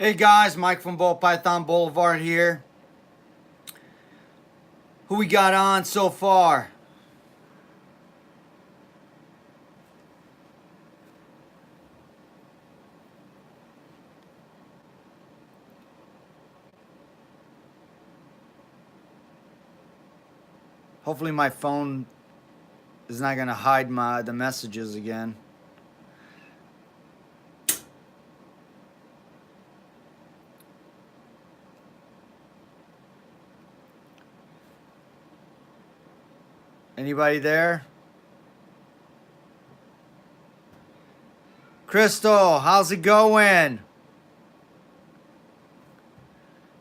Hey guys, Mike from BallPythonBlvd here. Who we got on so far? Hopefully my phone is not gonna hide the messages again. Anybody there? Crystal, how's it going?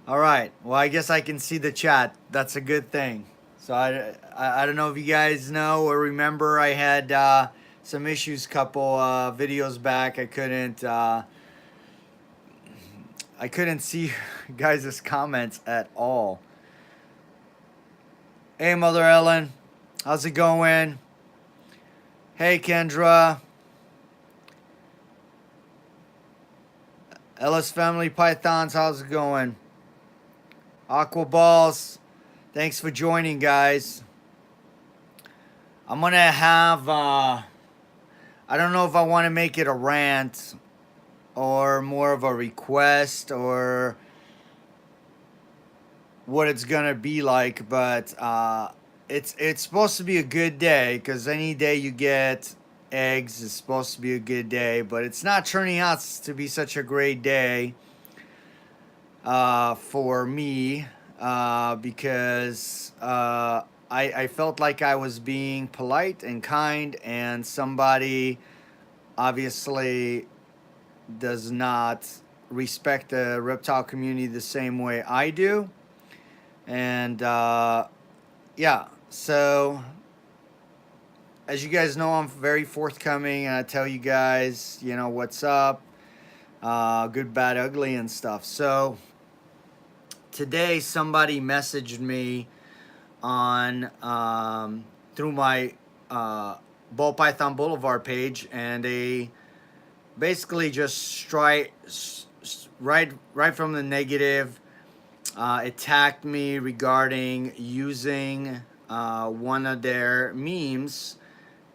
All right. Well, I guess I can see the chat. That's a good thing. So I don't know if you guys know or remember I had some issues couple videos back. I couldn't see guys' comments at all. Hey, Mother Ellen, how's it going? Hey, Kendra. Ellis Family Pythons, how's it going? Aqua Balls, thanks for joining, guys. I'm gonna have, I don't know if I want to make it a rant or more of a request or what it's gonna be like, but it's supposed to be a good day because any day you get eggs is supposed to be a good day, but it's not turning out to be such a great day for me because I felt like I was being polite and kind, and somebody obviously does not respect the reptile community the same way I do. And yeah, so as you guys know, I'm very forthcoming and I tell you guys, you know, what's up, good, bad, ugly, and stuff. So today somebody messaged me on through my BallPythonBlvd page, and they basically just right from the negative attacked me regarding using one of their memes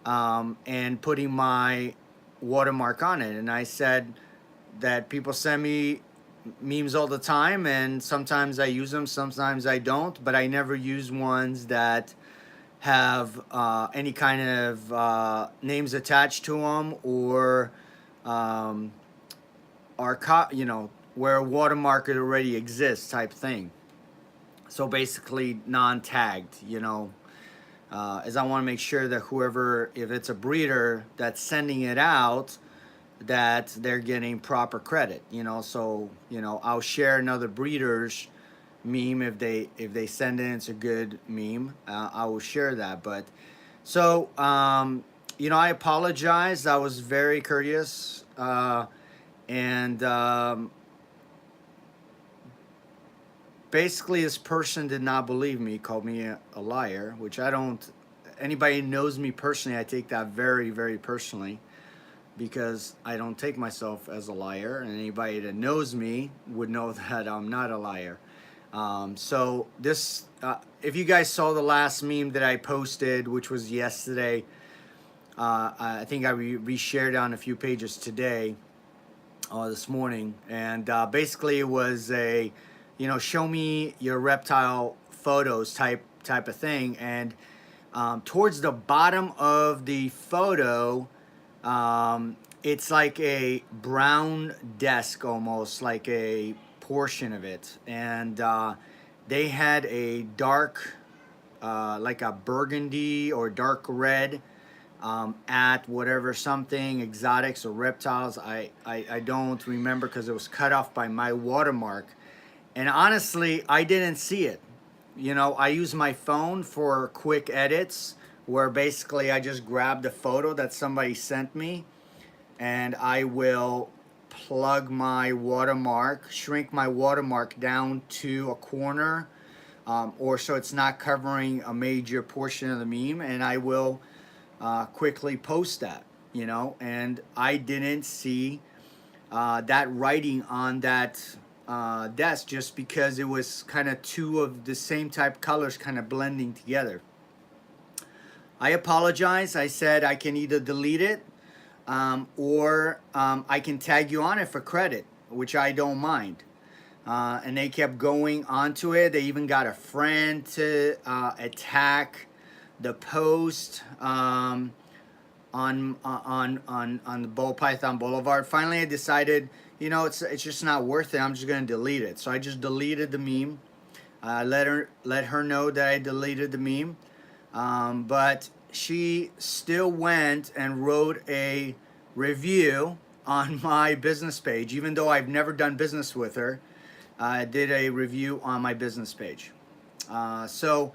and putting my watermark on it. And I said that people send me memes all the time, and sometimes I use them, sometimes I don't, but I never use ones that have any kind of names attached to them or you know, where a watermark already exists type thing. So basically non-tagged, you know, as I want to make sure that whoever, if it's a breeder that's sending it out, that they're getting proper credit, you know. So, you know, I'll share another breeder's meme if they send in, it's a good meme, I will share that. But so you know, I apologize, I was very courteous, and basically this person did not believe me, called me a liar, which I don't, anybody who knows me personally, I take that very, very personally, because I don't take myself as a liar, and anybody that knows me would know that I'm not a liar. So this, if you guys saw the last meme that I posted, which was yesterday, I think I reshared on a few pages today, this morning, and basically it was a, you know, show me your reptile photos type of thing, and towards the bottom of the photo, it's like a brown desk, almost like a portion of it, and they had a dark, like a burgundy or dark red, at whatever, something exotics or reptiles. I don't remember because it was cut off by my watermark, and honestly I didn't see it. You know, I use my phone for quick edits where basically I just grab the photo that somebody sent me and I will plug my watermark, shrink my watermark down to a corner, or so it's not covering a major portion of the meme, and I will quickly post that, you know. And I didn't see that writing on that desk, just because it was kind of two of the same type colors kind of blending together. I apologize. I said I can either delete it or I can tag you on it for credit, which I don't mind. And they kept going onto it. They even got a friend to attack the post on the BallPython Boulevard. Finally, I decided, you know, it's just not worth it. I'm just gonna delete it. So I just deleted the meme. Let her know that I deleted the meme. But she still went and wrote a review on my business page, even though I've never done business with her. I did a review on my business page. So,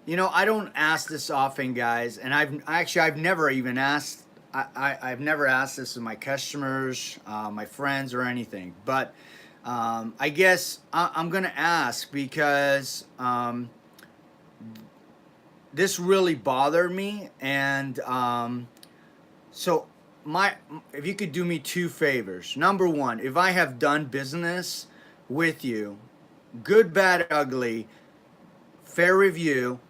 you know, I don't ask this often, guys, and I've never even asked. I've never asked this of my customers, my friends, or anything. But I guess I'm gonna ask because this really bothered me, and so if you could do me two favors. Number one, if I have done business with you, good, bad, ugly, fair review,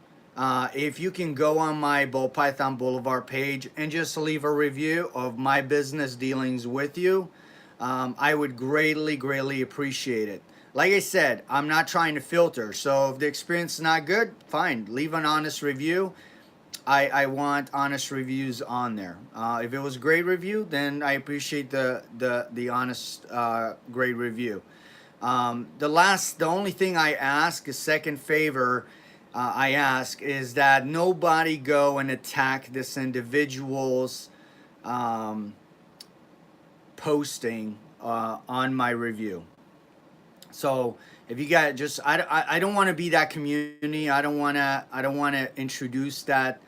if you can go on my BallPython Boulevard page and just leave a review of my business dealings with you, I would greatly appreciate it. Like I said, I'm not trying to filter, so if the experience is not good, fine, leave an honest review. I want honest reviews on there. If it was a great review, then I appreciate the honest great review. The only thing I ask, a second favor I ask, is that nobody go and attack this individual's posting on my review. So if you got just, I don't want to be that community. I don't want to introduce that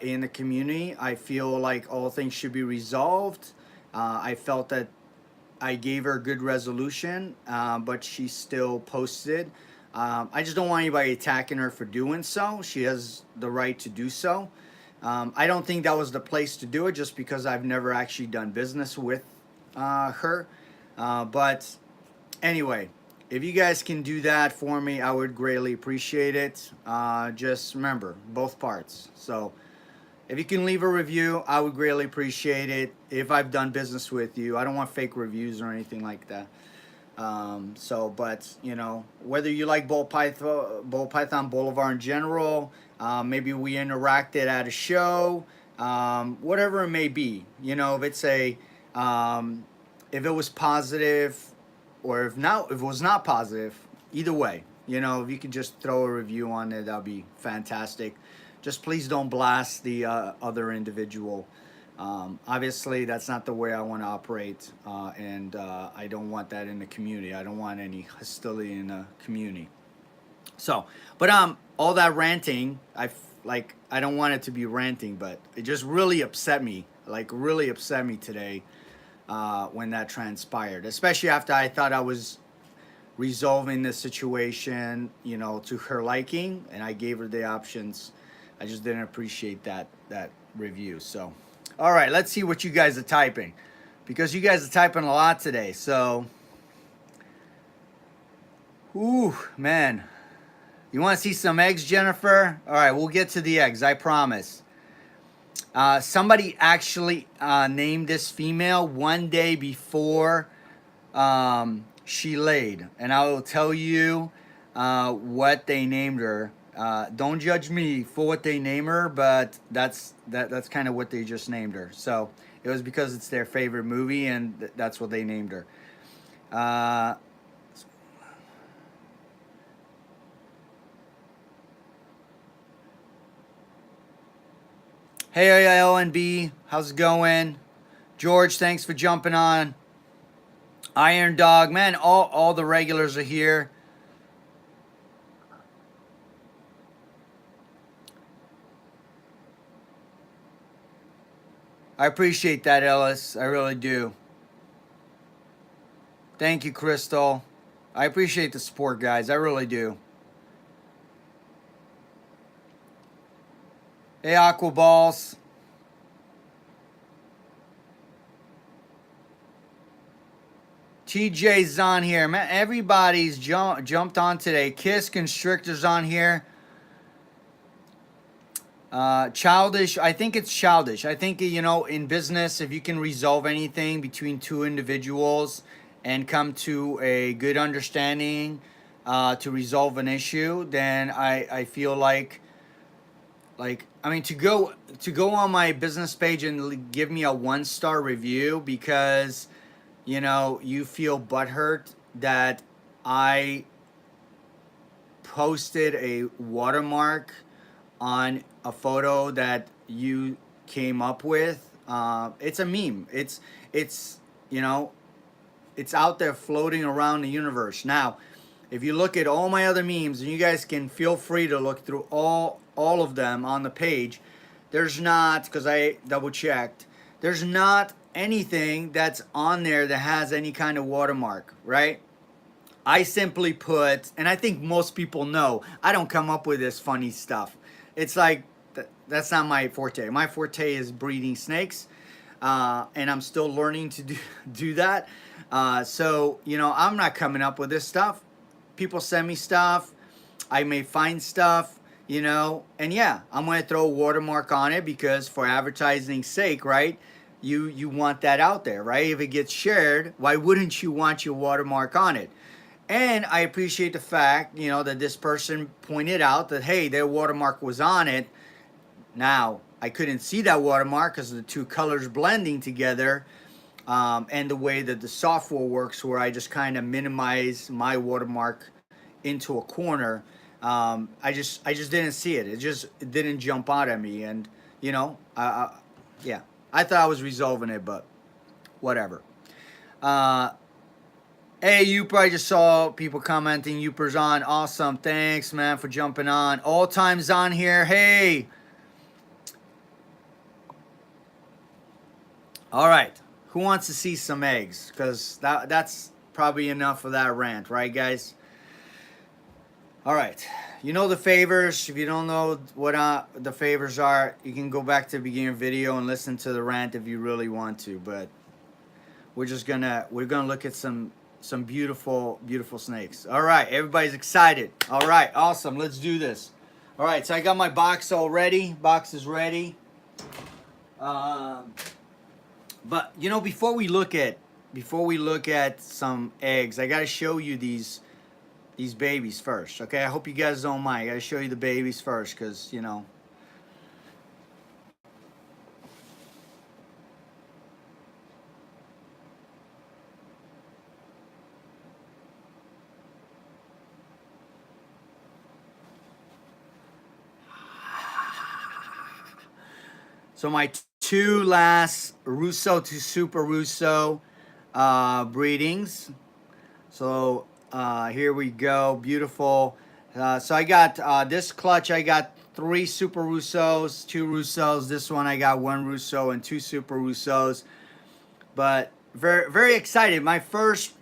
in the community. I feel like all things should be resolved. I felt that I gave her a good resolution, but she still posted. I just don't want anybody attacking her for doing so. She has the right to do so. I don't think that was the place to do it, just because I've never actually done business with her. But anyway, if you guys can do that for me, I would greatly appreciate it. Just remember, both parts. So if you can leave a review, I would greatly appreciate it. If I've done business with you, I don't want fake reviews or anything like that. But you know, whether you like BallPython Boulevard in general, maybe we interacted at a show, whatever it may be. You know, if it was positive, or if it was not positive, either way, you know, if you could just throw a review on it, that'd be fantastic. Just please don't blast the other individual. Obviously, that's not the way I want to operate, and I don't want that in the community. I don't want any hostility in the community. So, but all that ranting, I don't want it to be ranting, but it just really upset me, really upset me today when that transpired, especially after I thought I was resolving the situation, you know, to her liking, and I gave her the options. I just didn't appreciate that review. So, all right, let's see what you guys are typing, because you guys are typing a lot today. So, ooh, man, you want to see some eggs, Jennifer? All right, we'll get to the eggs, I promise. Somebody actually named this female one day before she laid, and I will tell you what they named her. Don't judge me for what they name her, but that's kind of what they just named her. So it was because it's their favorite movie, and that's what they named her. Hey, LNB, how's it going? George, thanks for jumping on. Iron Dog, man, all the regulars are here. I appreciate that, Ellis. I really do. Thank you, Crystal. I appreciate the support, guys. I really do. Hey, Aqua Balls. TJ's on here. Man, everybody's jumped on today. Kiss Constrictor's on here. Childish. I think it's childish. I think, you know, in business, if you can resolve anything between two individuals and come to a good understanding to resolve an issue, then I feel like I mean, to go on my business page and give me a 1-star review because, you know, you feel butthurt that I posted a watermark on a photo that you came up with. It's a meme. It's you know, it's out there floating around the universe. Now, if you look at all my other memes, and you guys can feel free to look through all of them on the page, there's not, because I double checked, there's not anything that's on there that has any kind of watermark, right? I simply put, and I think most people know, I don't come up with this funny stuff. It's like, that's not my forte. My forte is breeding snakes, and I'm still learning to do that. So, you know, I'm not coming up with this stuff. People send me stuff. I may find stuff, you know, and yeah, I'm going to throw a watermark on it because for advertising's sake, right? You want that out there, right? If it gets shared, why wouldn't you want your watermark on it? And I appreciate the fact, you know, that this person pointed out that, hey, their watermark was on it. Now, I couldn't see that watermark because of the two colors blending together, and the way that the software works, where I just kind of minimize my watermark into a corner. I just didn't see it. It didn't jump out at me, and you know, yeah, I thought I was resolving it, but whatever. Hey, Youper, I just saw people commenting. Youper's on. Awesome. Thanks, man, for jumping on. All time's on here. Hey. All right. Who wants to see some eggs? Because that's probably enough of that rant, right, guys? All right. You know the favors. If you don't know what the favors are, you can go back to the beginning of the video and listen to the rant if you really want to. But we're gonna look at some beautiful snakes. All right. Everybody's excited. All right. Awesome. Let's do this. All right. So I got my box all ready. Box is ready. But you know, before we look at some eggs, I gotta show you these babies first. Okay, I hope you guys don't mind. I gotta show you the babies first, cause you know. So my two last Russo to Super Russo breedings. So here we go, beautiful. So I got this clutch. I got 3 Super Russos, 2 Russos. This one I got 1 Russo and 2 Super Russos. But very excited. My first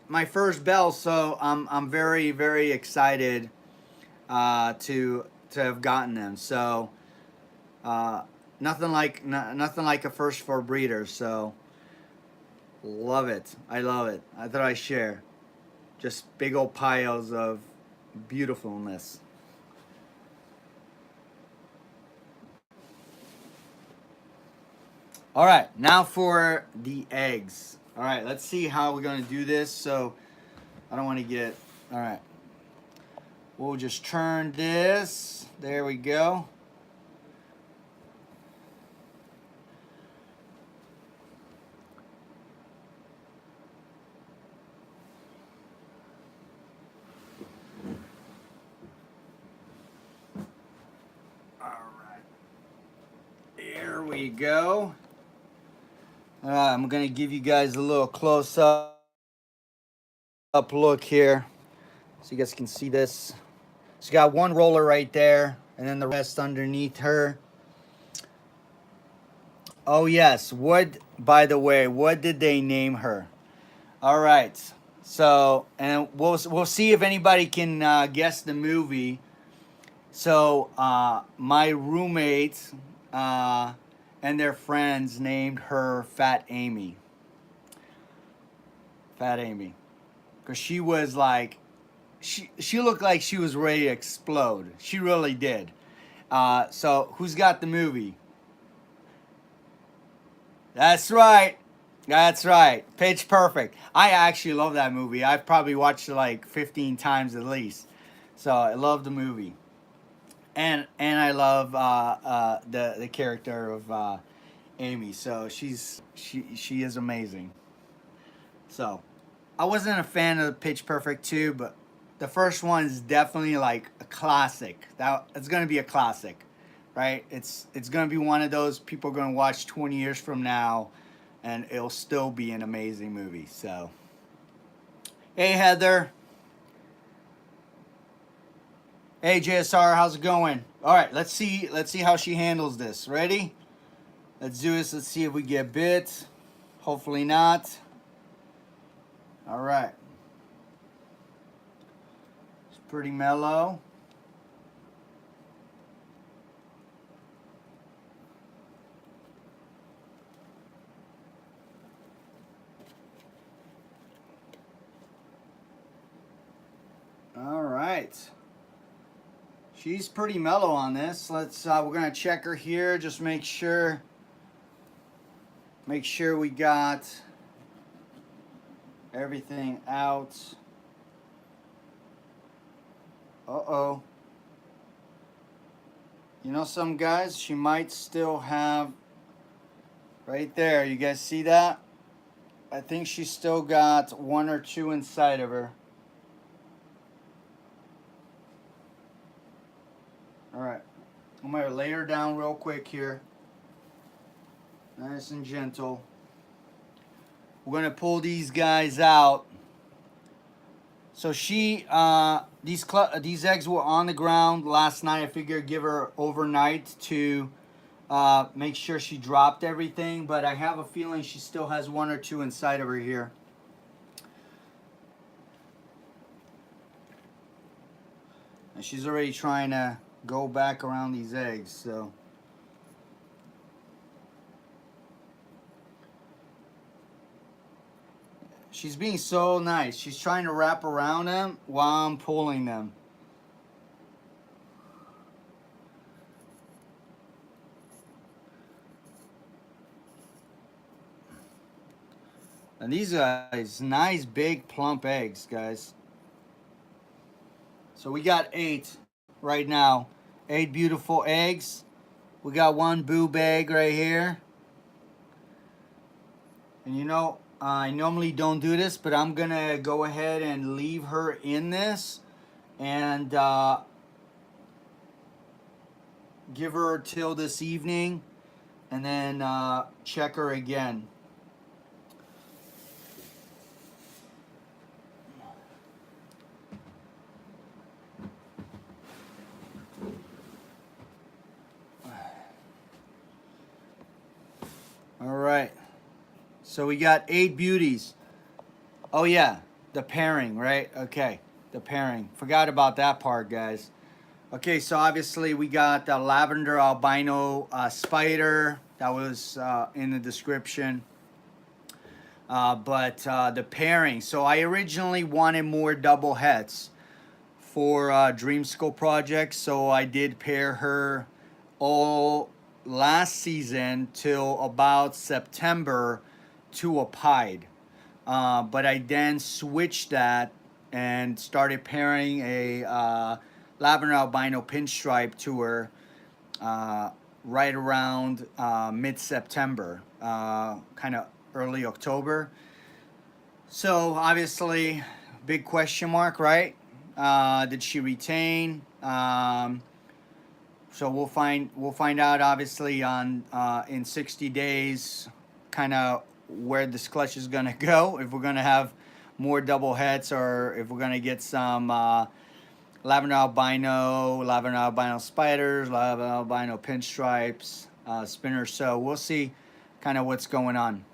bell. So I'm very excited to have gotten them. So. Nothing like a first for breeders, so love it. I love it. I thought I'd share. Just big old piles of beautifulness. All right, now for the eggs. All right, let's see how we're gonna do this. So I don't want to get. All right, we'll just turn this. There we go. There we go. I'm going to give you guys a little close-up look here so you guys can see this. She's got one roller right there and then the rest underneath her. Oh, yes. By the way, what did they name her? All right. So, and we'll see if anybody can guess the movie. So, my roommates and their friends named her Fat Amy. Fat Amy. because she was like, she looked like she was ready to explode. She really did. So who's got the movie? That's right. That's right. Pitch Perfect. I actually love that movie. I've probably watched it like 15 times at least. So I love the movie. And I love the character of Amy. So she is amazing. So I wasn't a fan of Pitch Perfect 2, but the first one is definitely like a classic. That it's gonna be a classic, right? It's gonna be one of those people are gonna watch 20 years from now, and it'll still be an amazing movie. So, hey Heather, hey JSR, how's it going? All right, let's see how she handles this. Ready? Let's do this. Let's see if we get bit. Hopefully not. All right. It's pretty mellow. All right. She's pretty mellow on this. Let's we're gonna check her here. Just make sure we got everything out. Uh-oh. You know, some guys, she might still have right there. You guys see that? I think she's still got 1 or 2 inside of her. All right. I'm going to lay her down real quick here. Nice and gentle. We're going to pull these guys out. So she, these eggs were on the ground last night. I figured give her overnight to make sure she dropped everything. But I have a feeling she still has 1 or 2 inside of her here. And she's already trying to go back around these eggs, so. She's being so nice. She's trying to wrap around them while I'm pulling them. And these guys, nice big plump eggs, guys. So we got 8 right now. 8 beautiful eggs. We got 1 boob egg right here. And you know, I normally don't do this, but I'm gonna go ahead and leave her in this and give her till this evening and then check her again. All right. So we got 8 beauties. Oh yeah, the pairing, right? Okay, the pairing. Forgot about that part, guys. Okay, so obviously we got the Lavender Albino Spider. That was in the description. But the pairing. So I originally wanted more double heads for Dream School projects. So I did pair her all last season till about September to a pied. But I then switched that and started pairing a Lavender Albino Pinstripe to her right around mid-September, kind of early October. So obviously, big question mark, right? Did she retain? So we'll find out obviously on in 60 days, kind of where this clutch is gonna go. If we're gonna have more double heads, or if we're gonna get some Lavender Albino Spiders, Lavender Albino Pinstripes, Spinners. So we'll see kind of what's going on.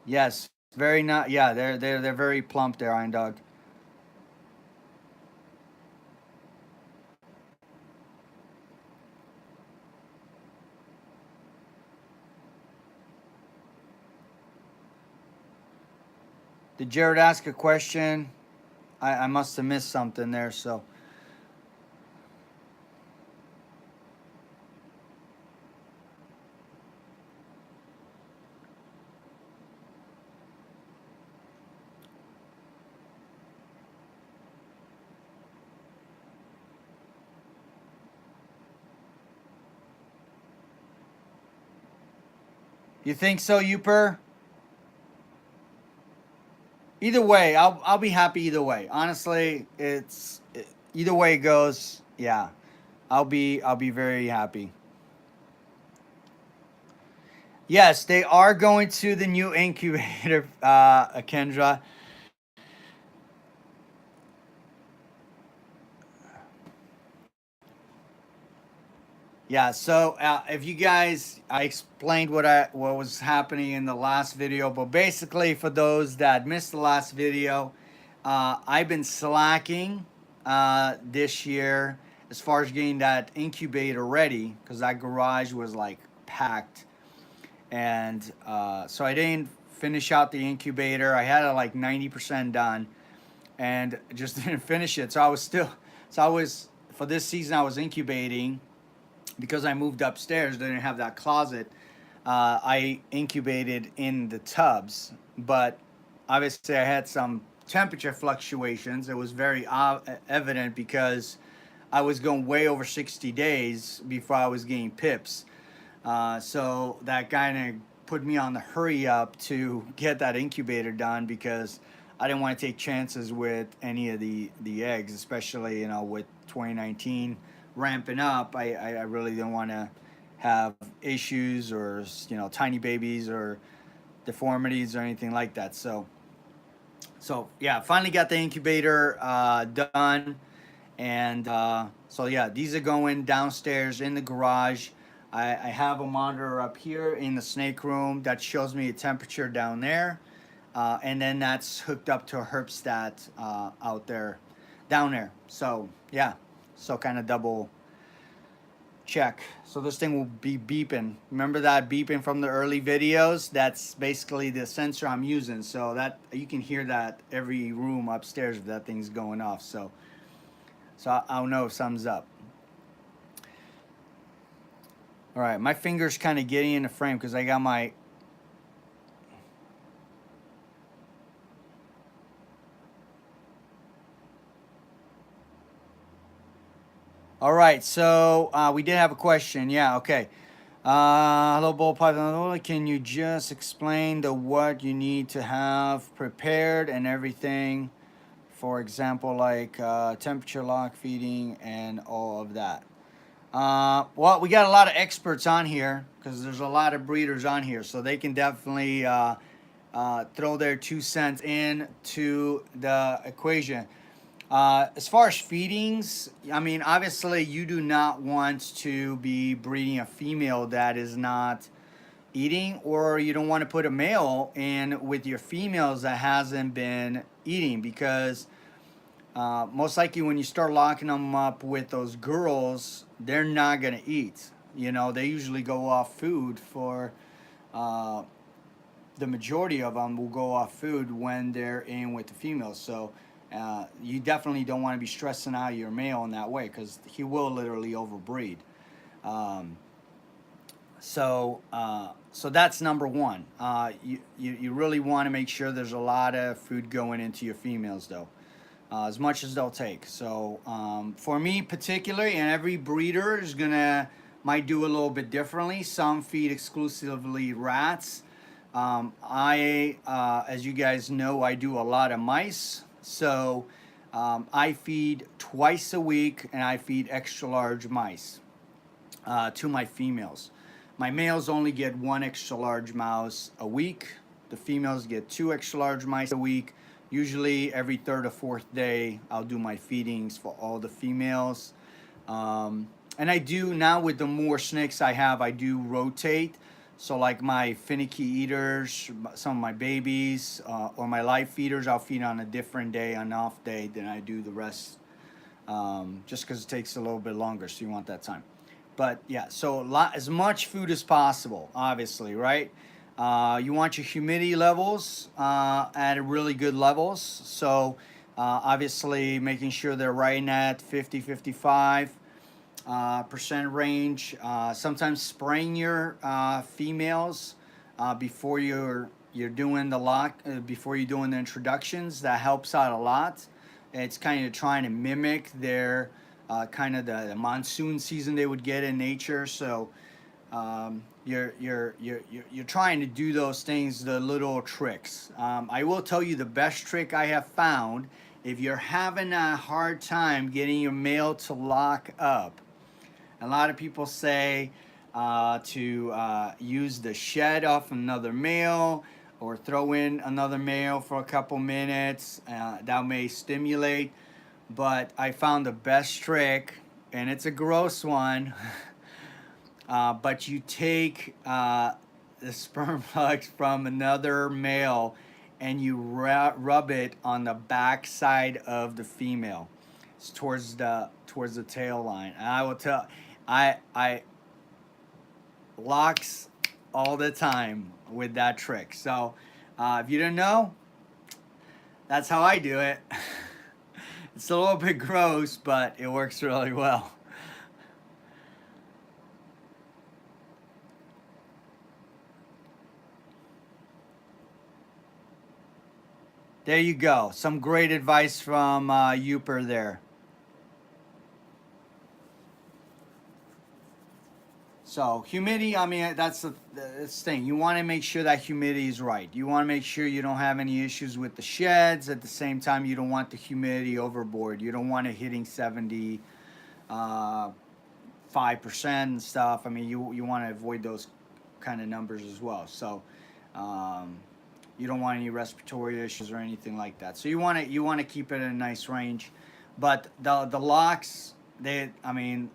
Yes, very not. Yeah, they're very plump there, Iron Dog. Did Jared ask a question? I must have missed something there. So you think so, Uper? Either way, I'll be happy either way. Honestly, either way it goes. Yeah, I'll be very happy. Yes, they are going to the new incubator, Kendra. Yeah, so if you guys, I explained what was happening in the last video, but basically for those that missed the last video, I've been slacking this year as far as getting that incubator ready because that garage was like packed, and so I didn't finish out the incubator. I had it like 90% done, and just didn't finish it. So I was for this season I was incubating because I moved upstairs, didn't have that closet. I incubated in the tubs, but obviously I had some temperature fluctuations. It was very evident because I was going way over 60 days before I was getting pips. So that kind of put me on the hurry up to get that incubator done because I didn't want to take chances with any of the eggs, especially with 2019 ramping up. I really didn't want to have issues or tiny babies or deformities or anything like that. So yeah, finally got the incubator done, and so yeah, these are going downstairs in the garage. I have a monitor up here in the snake room that shows me a temperature down there, and then that's hooked up to a herpstat out there, down there. So yeah, so kind of double check. So this thing will be beeping. Remember that beeping from the early videos? That's basically the sensor I'm using. So that you can hear that every room upstairs if that thing's going off. So I'll know if something's up. All right, my finger's kind of getting in the frame because I got my. All right, so we did have a question. Yeah, okay. Hello, BallPythonBlvd. Can you just explain what you need to have prepared and everything? For example, like temperature lock feeding and all of that. Well, we got a lot of experts on here because there's a lot of breeders on here, so they can definitely throw their 2 cents into the equation. As far as feedings, I mean, obviously, you do not want to be breeding a female that is not eating, or you don't want to put a male in with your females that hasn't been eating because most likely when you start locking them up with those girls, they're not going to eat. They usually go off food for uh, the majority of them will go off food when they're in with the females. So you definitely don't want to be stressing out your male in that way because he will literally overbreed. Um, so that's number one. You really want to make sure there's a lot of food going into your females though. As much as they'll take. So for me particularly, and every breeder is gonna might do a little bit differently. Some feed exclusively rats. As you guys know, I do a lot of mice. So I feed twice a week, and I feed extra large mice to my females. My males only get one extra large mouse a week. The females get two extra large mice a week. Usually every third or fourth day, I'll do my feedings for all the females. And I do now with the more snakes I have, I do rotate. So like my finicky eaters, some of my babies, or my live feeders, I'll feed on a different day, an off day, than I do the rest. Just because it takes a little bit longer, so you want that time. But yeah, so as much food as possible, obviously, right? You want your humidity levels at really good levels. So obviously making sure they're right at 50, 55 percent range. Sometimes spraying your females before you're doing the lock, before you're doing the introductions. That helps out a lot. It's kind of trying to mimic their kind of the monsoon season they would get in nature. So you're trying to do those things, the little tricks. I will tell you the best trick I have found. If you're having a hard time getting your male to lock up, a lot of people say to use the shed off another male or throw in another male for a couple minutes. That may stimulate. But I found the best trick, and it's a gross one. But you take the sperm plugs from another male and you rub it on the back side of the female. It's towards the tail line. And I will tell, I locks all the time with that trick. So if you didn't know, that's how I do it. It's a little bit gross, but it works really well. There you go. Some great advice from Uper there. So humidity, I mean, that's the thing. You want to make sure that humidity is right. You want to make sure you don't have any issues with the sheds. At the same time, you don't want the humidity overboard. You don't want it hitting 70, 5% and stuff. I mean, you want to avoid those kind of numbers as well. So you don't want any respiratory issues or anything like that. So you want to keep it in a nice range. But the locks, I mean,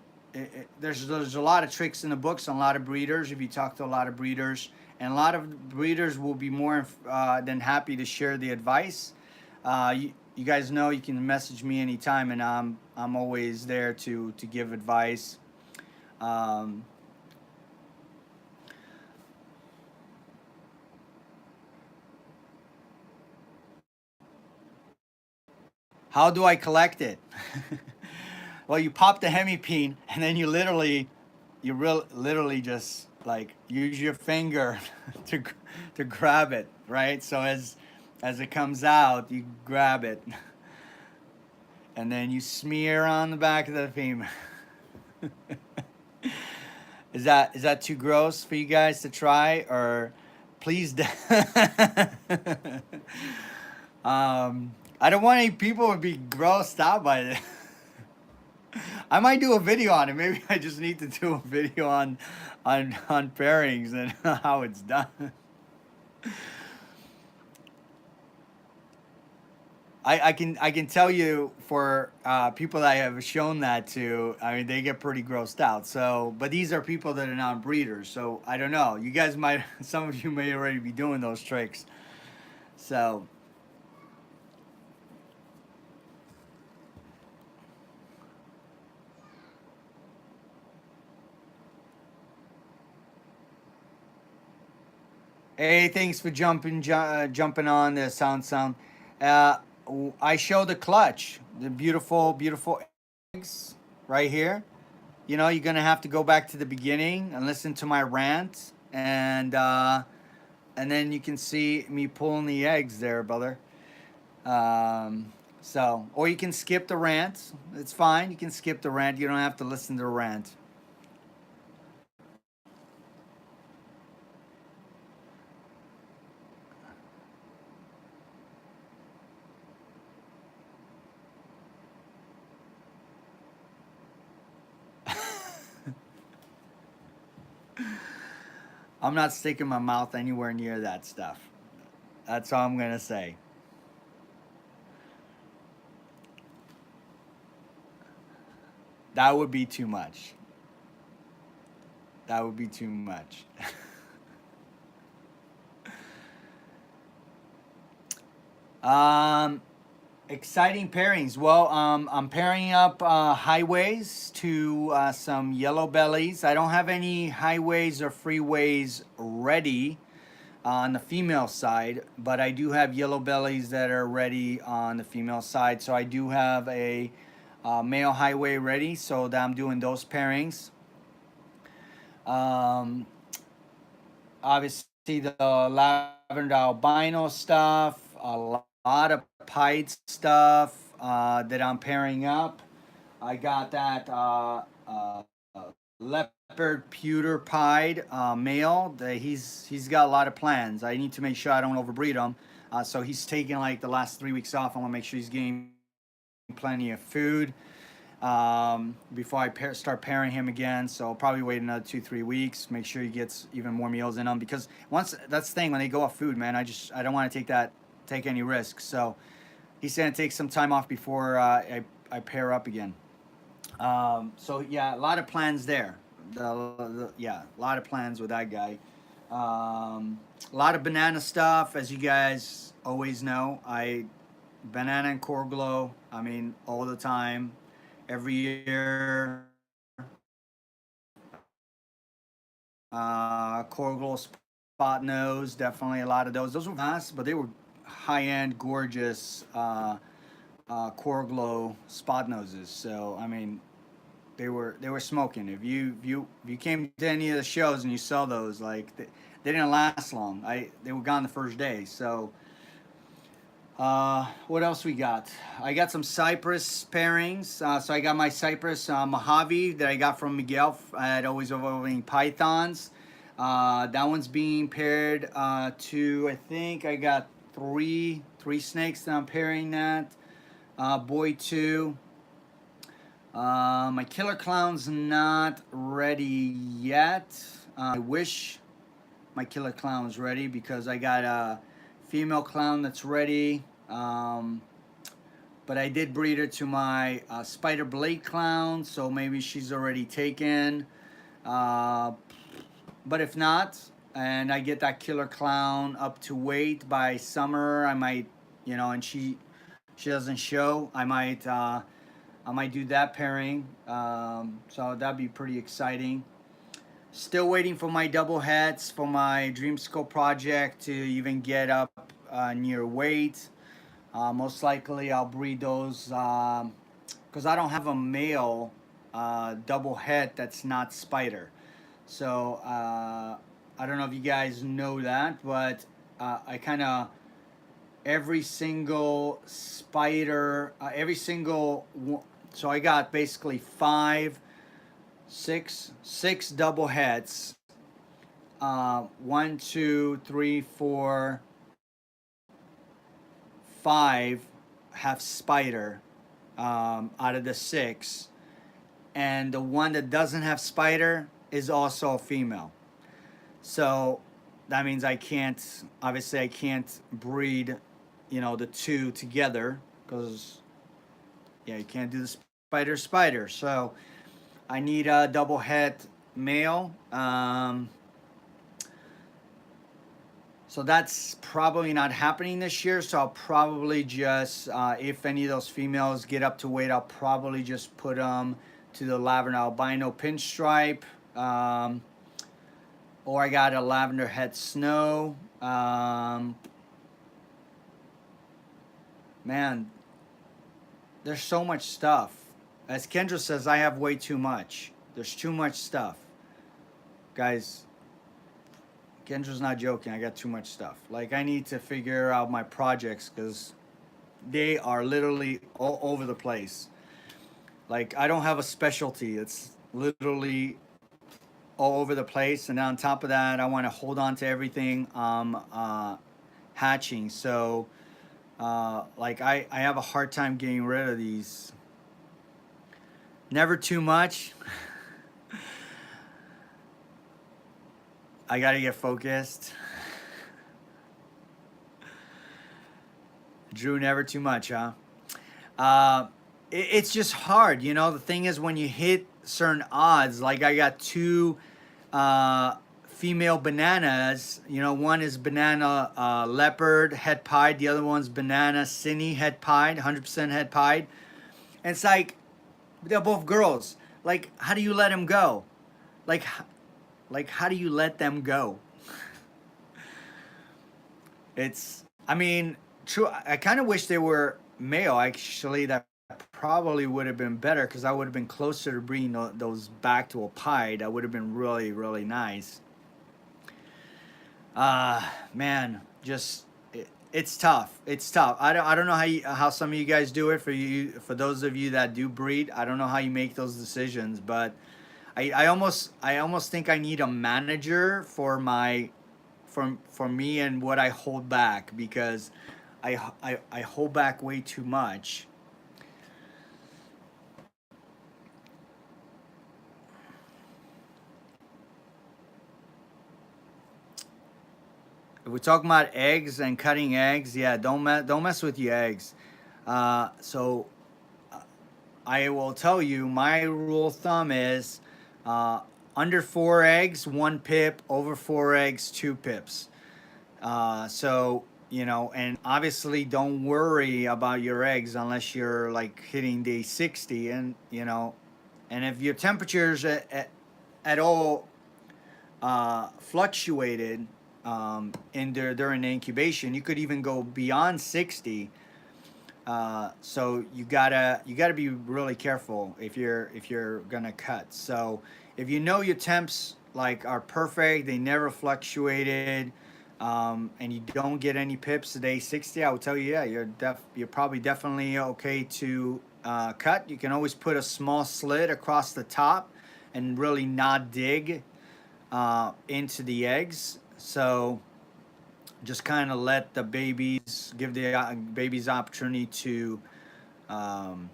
there's a lot of tricks in the books on a lot of breeders. If you talk to a lot of breeders, and a lot of breeders will be more than happy to share the advice. You guys know you can message me anytime, and I'm always there to give advice. How do I collect it? Well, you pop the hemipene, and then literally just like use your finger to grab it, right? So as it comes out, you grab it, and then you smear on the back of the femur. Is that too gross for you guys to try, or please? I don't want any people to be grossed out by this. I might do a video on it. Maybe I just need to do a video on pairings and how it's done. I can tell you for people that I have shown that to, I mean, they get pretty grossed out. So, but these are people that are not breeders. So I don't know. You guys might, some of you may already be doing those tricks. So. Hey, thanks for jumping on the sound. Uh, I show the clutch, the beautiful eggs right here. You know, you're gonna have to go back to the beginning and listen to my rant, and then you can see me pulling the eggs there, brother. So, or you can skip the rant. It's fine. You can skip the rant. You don't have to listen to the rant. I'm not sticking my mouth anywhere near that stuff. That's all I'm gonna say. That would be too much. That would be too much. um, Exciting pairings. Well, I'm pairing up highways to some yellow bellies. I don't have any highways or freeways ready. on the female side, but I do have yellow bellies that are ready on the female side. So I do have a male highway ready, so that I'm doing those pairings. Um, Obviously, the Lavender Albino stuff, a lot of Pied stuff that I'm pairing up. I got that leopard pewter pied male. He's got a lot of plans. I need to make sure I don't overbreed him. So he's taking like the last 3 weeks off. I want to make sure he's getting plenty of food before I start pairing him again. So I'll probably wait another 2-3 weeks. Make sure he gets even more meals in him, because once that's the thing, when they go off food, man, I don't want to take any risks. So he's gonna take some time off before I pair up again. So yeah, a lot of plans there. Yeah, a lot of plans with that guy. A lot of banana stuff, as you guys always know. Banana and core glow. I mean, all the time, every year. Core glow spot nose, definitely a lot of those. Those were fast, but they were high end, gorgeous core glow spot noses. So I mean, they were smoking. If you came to any of the shows and you saw those, like they didn't last long. They were gone the first day. So what else we got? I got some cypress pairings. So I got my cypress Mojave that I got from Miguel at Always Evolving Pythons. That one's being paired to, I think I got three snakes that I'm pairing that. Boy 2. My killer clown's not ready yet. I wish my killer clown's ready, because I got a female clown that's ready. But I did breed her to my spider blade clown, so maybe she's already taken. But if not, and I get that killer clown up to weight by summer, I might, and she doesn't show, I might do that pairing. So that'd be pretty exciting. Still waiting for my double heads for my Dream Scope project to even get up near weight. Most likely I'll breed those because I don't have a male double head that's not spider. So I don't know if you guys know that, but I kind of, every single spider, so I got basically six double heads. 1, 2, 3, 4, 5 have spider out of the 6, and the one that doesn't have spider is also a female. So that means I can't breed, the two together, because you can't do the spider. So I need a double head male. So that's probably not happening this year. So I'll probably just, if any of those females get up to weight, I'll probably just put them to the Lavender Albino Pinstripe. Or I got a Lavender Head Snow. Man, there's so much stuff. As Kendra says, I have way too much. There's too much stuff. Guys, Kendra's not joking. I got too much stuff. Like, I need to figure out my projects, because they are literally all over the place. Like, I don't have a specialty. It's literally all over the place. And on top of that, I want to hold on to everything hatching. So, like, I have a hard time getting rid of these. Never too much. I gotta get focused. Drew, never too much, huh? It's just hard, The thing is, when you hit certain odds, like I got 2 female bananas. One is banana leopard head pied. The other one's banana Cinny head pied, 100% head pied. And it's like, they're both girls. Like, how do you let them go? Like, how do you let them go? It's, I mean, true. I kind of wish they were male. Actually, that probably would have been better because I would have been closer to bringing those back to a pied. That would have been really, really nice. Man, just it's tough. It's tough. I don't know how some of you guys do it. For those of you that do breed, I don't know how you make those decisions, but I almost think I need a manager for my for me and what I hold back because I hold back way too much. If we're talking about eggs and cutting eggs, yeah, don't mess with your eggs. So I will tell you my rule of thumb is uh, under 4 eggs, 1 pip, over 4 eggs, 2 pips. So, and obviously don't worry about your eggs unless you're like hitting day 60. And if your temperatures at all fluctuated during the incubation, you could even go beyond 60. So you gotta be really careful if you're gonna cut. So if you know your temps like are perfect, they never fluctuated, and you don't get any pips to day 60, I would tell you, yeah, you're probably definitely okay to cut. You can always put a small slit across the top and really not dig into the eggs. So just kind of let the babies give the babies opportunity to and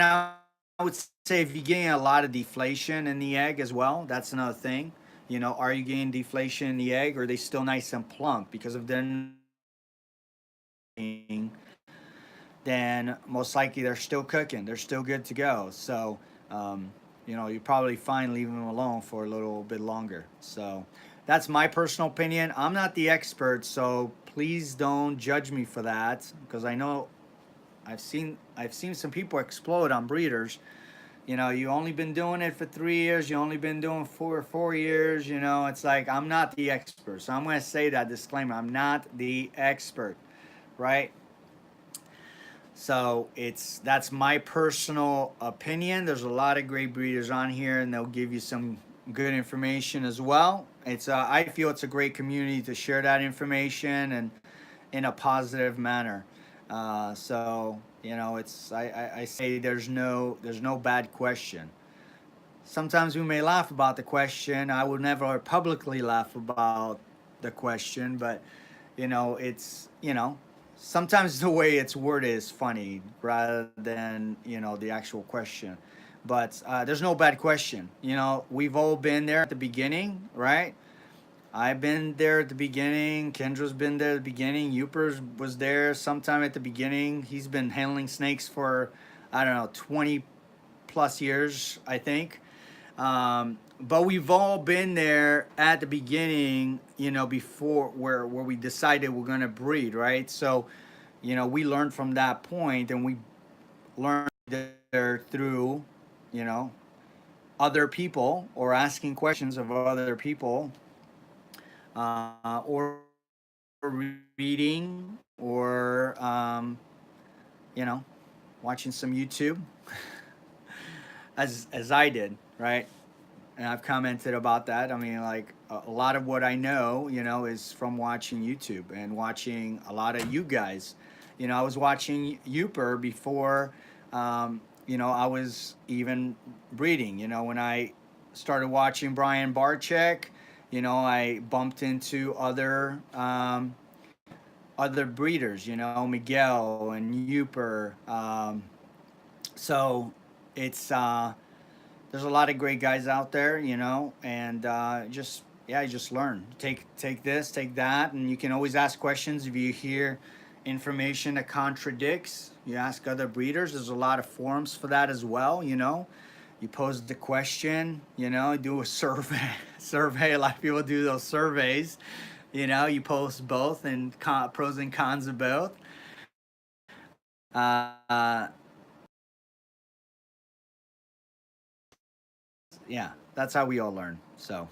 I would say if you're getting a lot of deflation in the egg as well, that's another thing. Are you getting deflation in the egg, or are they still nice and plump? Because if they're, then most likely they're still cooking, they're still good to go. So you're probably fine leaving them alone for a little bit longer. So that's my personal opinion. I'm not the expert, so please don't judge me for that, because I know I've seen some people explode on breeders. You only been doing it for 3 years. You only been doing 4 years. It's like I'm not the expert, so I'm gonna say that disclaimer. I'm not the expert, right? So that's my personal opinion. There's a lot of great breeders on here, and they'll give you some good information as well. I feel it's a great community to share that information and in a positive manner. So it's I say there's no bad question. Sometimes we may laugh about the question. I would never publicly laugh about the question, but it's sometimes the way it's worded is funny rather than the actual question. But there's no bad question. We've all been there at the beginning, right? I've been there at the beginning. Kendra's been there at the beginning. Upers was there sometime at the beginning. He's been handling snakes for, I don't know, 20 plus years, I think. But we've all been there at the beginning, before where we decided we're going to breed, right? So, we learned from that point, and we learned there through, you know, other people or asking questions of other people, or reading, or you know, watching some YouTube, as I did, right? And I've commented about that. I mean, like a lot of what I know, is from watching YouTube and watching a lot of you guys. I was watching Uper before, I was even breeding. When I started watching Brian Barczyk, I bumped into other breeders, Miguel and Uper. So it's there's a lot of great guys out there, and just yeah, you just learn. Take this, take that, and you can always ask questions if you hear information that contradicts. You ask other breeders. There's a lot of forums for that as well. You pose the question. Do a survey. Survey. A lot of people do those surveys. You post both and pros and cons of both. Uh, yeah, that's how we all learn. So.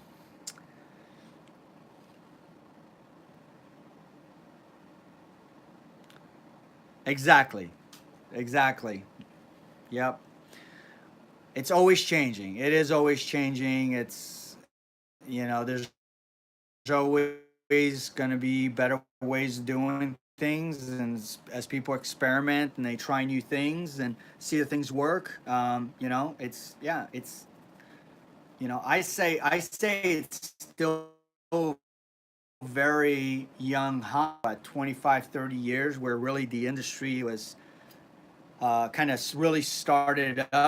Exactly. Exactly. Yep. It's always changing. It is always changing. It's, there's always going to be better ways of doing things. And as people experiment and they try new things and see if things work, I say it's still very young, at 25, 30 years, where really the industry was kind of really started up.